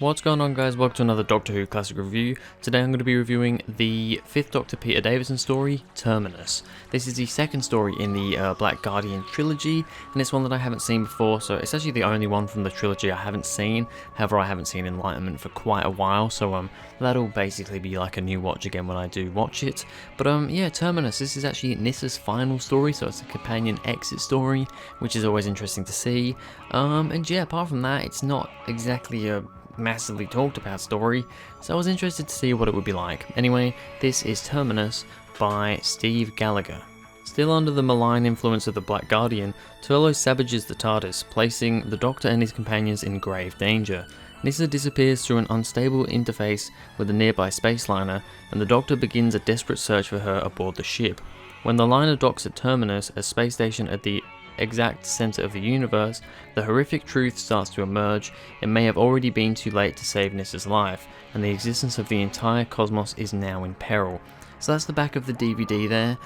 What's going on, guys? Welcome to another Doctor Who Classic Review. Today I'm going to be reviewing the 5th Doctor Peter Davison story, Terminus. This is the second story in the Black Guardian trilogy, and it's one that I haven't seen before, so it's actually the only one from the trilogy I haven't seen. However, I haven't seen Enlightenment for quite a while, so that'll basically be like a new watch again when I do watch it. But yeah, Terminus, this is actually Nissa's final story, so it's a companion exit story, which is always interesting to see. And yeah, apart from that, it's not exactly a massively talked about story, so I was interested to see what it would be like. Anyway, this is Terminus by Steve Gallagher. Still under the malign influence of the Black Guardian, Turlough savages the TARDIS, placing the Doctor and his companions in grave danger. Nyssa disappears through an unstable interface with a nearby space liner, and the Doctor begins a desperate search for her aboard the ship. When the liner docks at Terminus, a space station at the exact center of the universe, the horrific truth starts to emerge. It may have already been too late to save Nissa's life, and the existence of the entire cosmos is now in peril. So that's the back of the DVD there.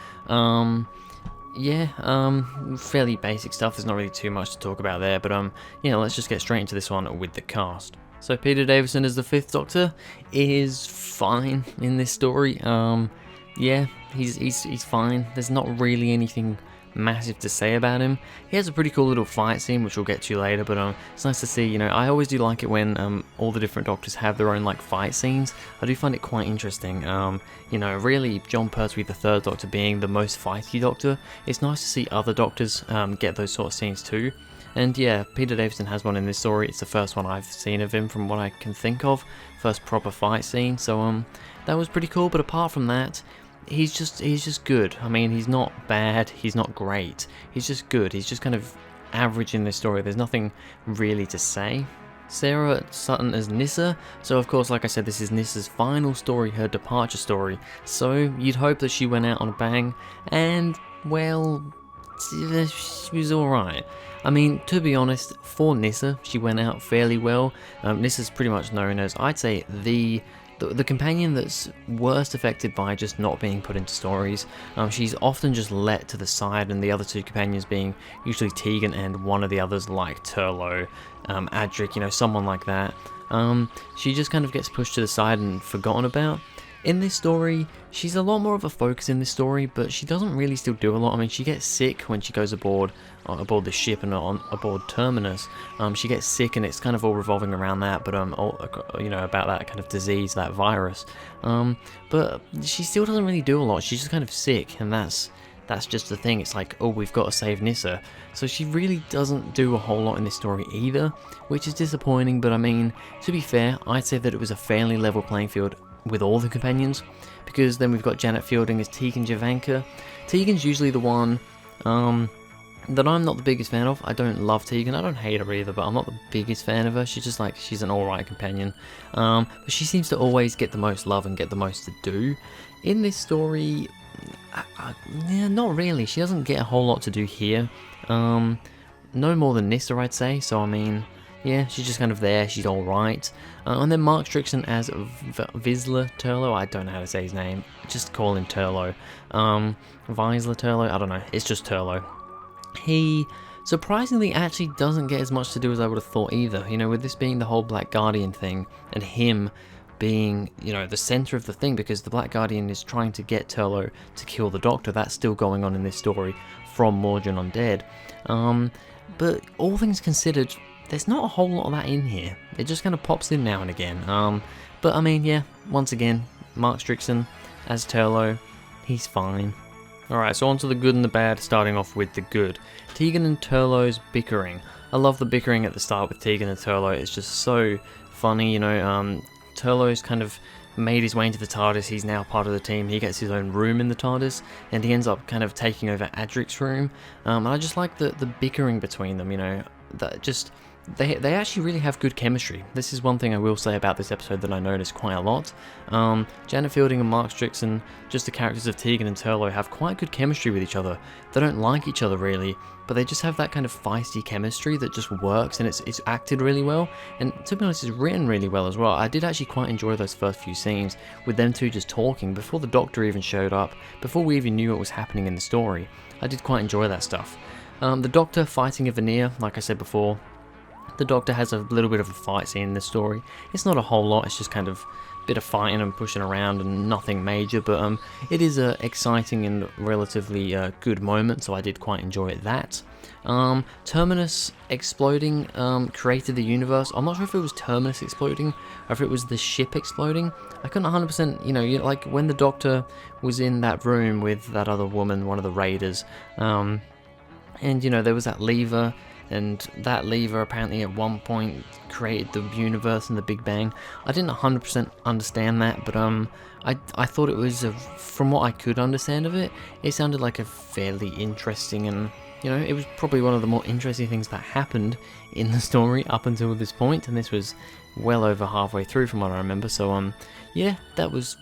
Fairly basic stuff. There's not really too much to talk about there, but yeah, let's just get straight into this one with the cast. So Peter Davison as the 5th Doctor is fine in this story. Yeah, he's fine. There's not really anything massive to say about him. He has a pretty cool little fight scene, which we'll get to later, but it's nice to see. You know, I always do like it when all the different Doctors have their own like fight scenes. I do find it quite interesting. You know, really, John Pertwee, the 3rd Doctor, being the most fighty Doctor, it's nice to see other Doctors get those sort of scenes too. And yeah, Peter Davison has one in this story. It's the first one I've seen of him from what I can think of. First proper fight scene, so that was pretty cool. But apart from that, he's just good. I mean, he's not bad, he's not great, he's just good. He's just kind of average in this story. There's nothing really to say. Sarah Sutton as Nyssa. So of course, like I said, this is Nissa's final story, her departure story. So you'd hope that she went out on a bang, and well, she was alright. I mean, to be honest, for Nyssa, she went out fairly well. Nissa's pretty much known as, I'd say, the companion that's worst affected by just not being put into stories. She's often just let to the side, and the other two companions being usually Tegan and one of the others like Turlough, Adric, you know, someone like that. She just kind of gets pushed to the side and forgotten about. In this story, she's a lot more of a focus in this story, but she doesn't really still do a lot. I mean, she gets sick when she goes aboard the ship and aboard Terminus. She gets sick, and it's kind of all revolving around that, but you know, about that kind of disease, that virus. But she still doesn't really do a lot. She's just kind of sick, and that's just the thing. It's like, oh, we've got to save Nyssa. So she really doesn't do a whole lot in this story either, which is disappointing. But I mean, to be fair, I'd say that it was a fairly level playing field with all the companions, because then we've got Janet Fielding as Tegan Javanka. Tegan's usually the one that I'm not the biggest fan of. I don't love Tegan, I don't hate her either, but I'm not the biggest fan of her. She's just like, she's an alright companion, but she seems to always get the most love and get the most to do. In this story, yeah, not really. She doesn't get a whole lot to do here, no more than Nyssa, I'd say. So I mean, yeah, she's just kind of there, she's alright. And then Mark Strickson as Visler Turlough. I don't know how to say his name, just call him Turlough. Visler Turlough, I don't know, it's just Turlough. He surprisingly actually doesn't get as much to do as I would have thought either. You know, with this being the whole Black Guardian thing, and him being, you know, the center of the thing, because the Black Guardian is trying to get Turlough to kill the Doctor. That's still going on in this story from Mordrin Undead. But all things considered, there's not a whole lot of that in here. It just kind of pops in now and again. But I mean, yeah, once again, Mark Strickson as Turlough, he's fine. Alright, so on to the good and the bad, starting off with the good. Tegan and Turlough's bickering. I love the bickering at the start with Tegan and Turlough. It's just so funny, you know. Turlough's kind of made his way into the TARDIS. He's now part of the team. He gets his own room in the TARDIS, and he ends up kind of taking over Adric's room. And I just like the bickering between them, you know. That just, they actually really have good chemistry. This is one thing I will say about this episode that I noticed quite a lot. Janet Fielding and Mark Strickson, just the characters of Tegan and Turlough, have quite good chemistry with each other. They don't like each other really, but they just have that kind of feisty chemistry that just works, and it's acted really well, and to be honest, it's written really well as well. I did actually quite enjoy those first few scenes with them two just talking before the Doctor even showed up, before we even knew what was happening in the story. I did quite enjoy that stuff. The Doctor fighting a veneer, like I said before, The Doctor has a little bit of a fight scene in this story. It's not a whole lot, it's just kind of a bit of fighting and pushing around and nothing major, but it is a exciting and relatively good moment, so I did quite enjoy that. Terminus exploding created the universe. I'm not sure if it was Terminus exploding or if it was the ship exploding. I couldn't 100%, like when the Doctor was in that room with that other woman, one of the raiders, and there was that lever, and that lever apparently at one point created the universe and the Big Bang. I didn't 100% understand that, but I thought it was, from what I could understand of it, it sounded like a fairly interesting and, it was probably one of the more interesting things that happened in the story up until this point, and this was well over halfway through from what I remember, so yeah, that was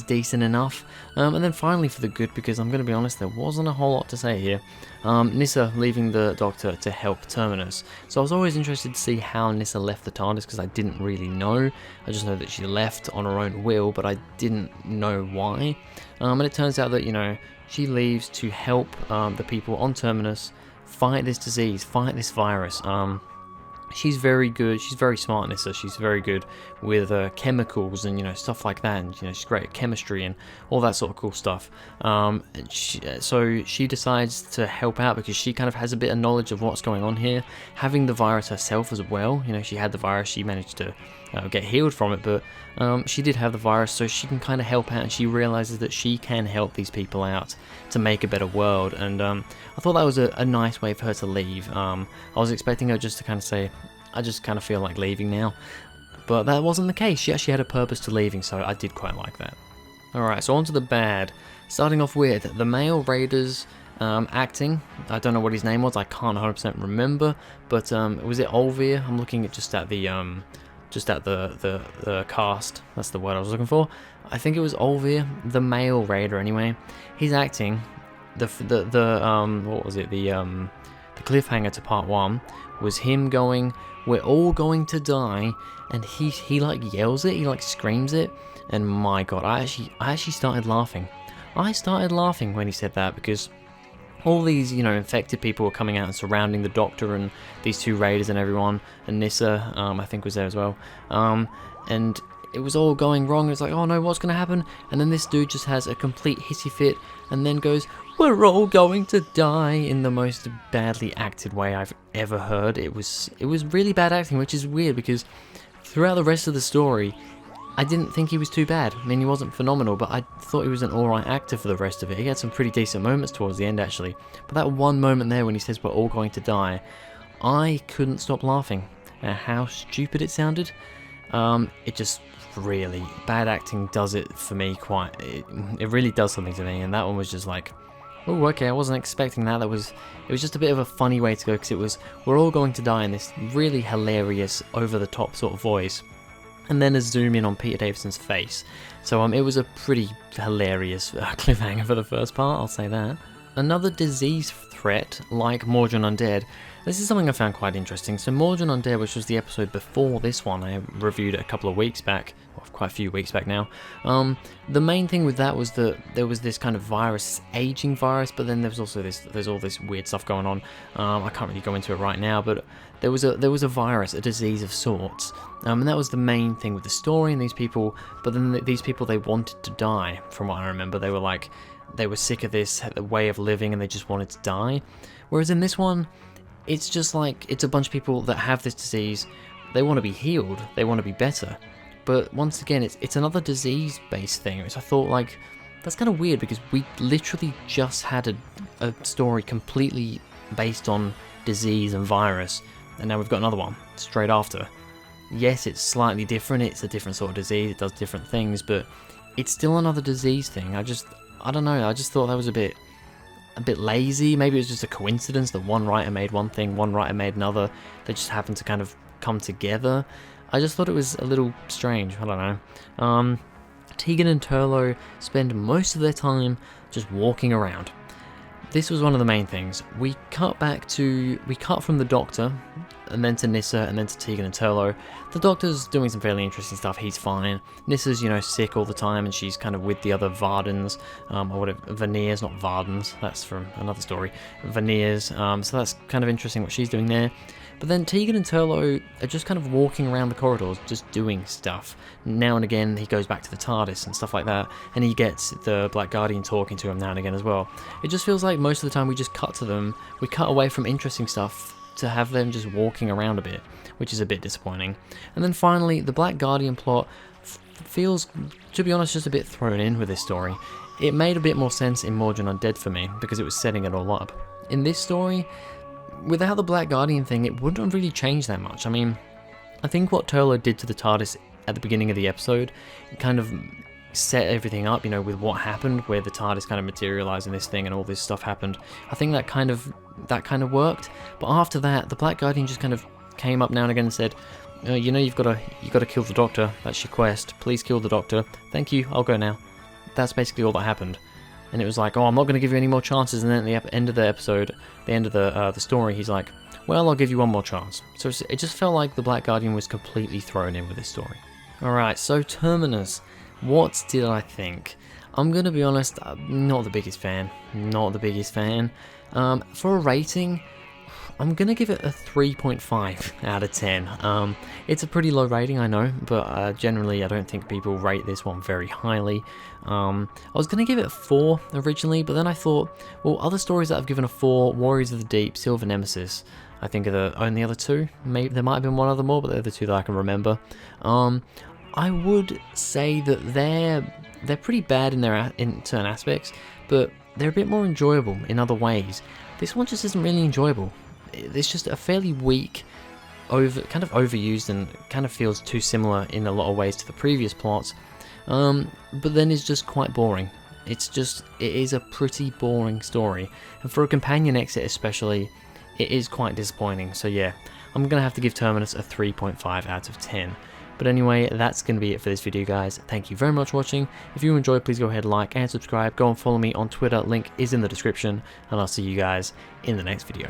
decent enough. And then finally for the good, because I'm going to be honest, there wasn't a whole lot to say here. Nyssa leaving the Doctor to help Terminus. So I was always interested to see how Nyssa left the TARDIS, because I didn't really know. I just know that she left on her own will, but I didn't know why. And it turns out that, she leaves to help the people on Terminus fight this disease, fight this virus. She's very good, she's very smart, Nyssa, she's very good with chemicals and, stuff like that, and, she's great at chemistry and all that sort of cool stuff. So she decides to help out because she kind of has a bit of knowledge of what's going on here, having the virus herself as well. She had the virus, she managed to get healed from it, but she did have the virus, so she can kind of help out, and she realizes that she can help these people out to make a better world. And I thought that was a nice way for her to leave. I was expecting her just to kind of say, I just kind of feel like leaving now, but that wasn't the case. She actually had a purpose to leaving, so I did quite like that. Alright, so on to the bad. Starting off with the male raiders acting. I don't know what his name was, I can't 100% remember, but was it Olvir? I'm looking at just at the cast, that's the word I was looking for. I think it was Olvir, the male raider anyway. He's acting. The what was it? The cliffhanger to part 1 was him going, "We're all going to die," and he like yells it, he like screams it, and my god, I actually started laughing. I started laughing when he said that, because all these, infected people were coming out and surrounding the Doctor and these two raiders and everyone, and Nyssa, I think, was there as well. And it was all going wrong. It's like, oh no, what's going to happen? And then this dude just has a complete hissy fit and then goes, "We're all going to die," in the most badly acted way I've ever heard. It was really bad acting, which is weird because throughout the rest of the story, I didn't think he was too bad. I mean, he wasn't phenomenal, but I thought he was an alright actor for the rest of it. He had some pretty decent moments towards the end, actually. But that one moment there when he says, "We're all going to die," I couldn't stop laughing at how stupid it sounded. It just really, bad acting does it for me quite, it really does something to me, and that one was just like, oh, okay, I wasn't expecting that. It was just a bit of a funny way to go, because it was, "We're all going to die," in this really hilarious, over-the-top sort of voice, and then a zoom in on Peter Davison's face. So it was a pretty hilarious cliffhanger for the first part, I'll say that. Another disease threat, like Mordrin Undead, this is something I found quite interesting. So Mordrin Undead, which was the episode before this one, I reviewed it a couple of weeks back, or quite a few weeks back now. The main thing with that was that there was this kind of virus, aging virus, but then there was also there's all this weird stuff going on. I can't really go into it right now, but there was a virus, a disease of sorts, and that was the main thing with the story and these people. But then these people, they wanted to die, from what I remember. They were like, they were sick of this way of living and they just wanted to die. Whereas in this one, it's just like, it's a bunch of people that have this disease, they want to be healed, they want to be better. But once again, it's another disease-based thing, which I thought, like, that's kind of weird, because we literally just had a story completely based on disease and virus, and now we've got another one straight after. Yes, it's slightly different, it's a different sort of disease, it does different things, but it's still another disease thing. I don't know, I just thought that was a bit lazy. Maybe it was just a coincidence that one writer made one thing, one writer made another. They just happened to kind of come together. I just thought it was a little strange. I don't know. Tegan and Turlo spend most of their time just walking around. This was one of the main things. We cut from the Doctor and then to Nyssa, and then to Tegan and Turlo. The Doctor's doing some fairly interesting stuff, he's fine. Nyssa's, you know, sick all the time, and she's kind of with the other Vardens, or whatever, Veneers, not Vardens, that's from another story, Veneers, so that's kind of interesting what she's doing there. But then Tegan and Turlo are just kind of walking around the corridors, just doing stuff. Now and again, he goes back to the TARDIS and stuff like that, and he gets the Black Guardian talking to him now and again as well. It just feels like most of the time we just cut to them, we cut away from interesting stuff to have them just walking around a bit, which is a bit disappointing. And then finally, the Black Guardian plot feels, to be honest, just a bit thrown in with this story. It made a bit more sense in Mordrin Undead for me, because it was setting it all up. In this story, without the Black Guardian thing, it wouldn't have really changed that much. I mean, I think what Turlo did to the TARDIS at the beginning of the episode kind of set everything up, you know, with what happened, where the TARDIS kind of materialized in this thing and all this stuff happened. I think that kind of worked. But after that, the Black Guardian just kind of came up now and again and said, you know, you've got to kill the Doctor. That's your quest. Please kill the Doctor. Thank you. I'll go now. That's basically all that happened. And it was like, oh, I'm not going to give you any more chances. And then at the end of the episode, the end of the story, he's like, well, I'll give you one more chance. So it just felt like the Black Guardian was completely thrown in with this story. Alright, so Terminus. What did I think? I'm going to be honest, I'm not the biggest fan. Not the biggest fan. For a rating, I'm going to give it a 3.5 out of 10. It's a pretty low rating, I know, but generally I don't think people rate this one very highly. I was going to give it a 4 originally, but then I thought, well, other stories that I've given a 4, Warriors of the Deep, Silver Nemesis, I think are the only other two. Maybe there might have been one other more, but they're the two that I can remember. I would say that they're pretty bad in certain aspects, but they're a bit more enjoyable in other ways. This one just isn't really enjoyable. It's just a fairly weak, kind of overused, and kind of feels too similar in a lot of ways to the previous plots. But then it's just quite boring. It is a pretty boring story, and for a companion exit especially, it is quite disappointing. So yeah, I'm gonna have to give Terminus a 3.5 out of 10. But anyway, that's going to be it for this video, guys. Thank you very much for watching. If you enjoyed, please go ahead, like and subscribe. Go and follow me on Twitter. Link is in the description. And I'll see you guys in the next video.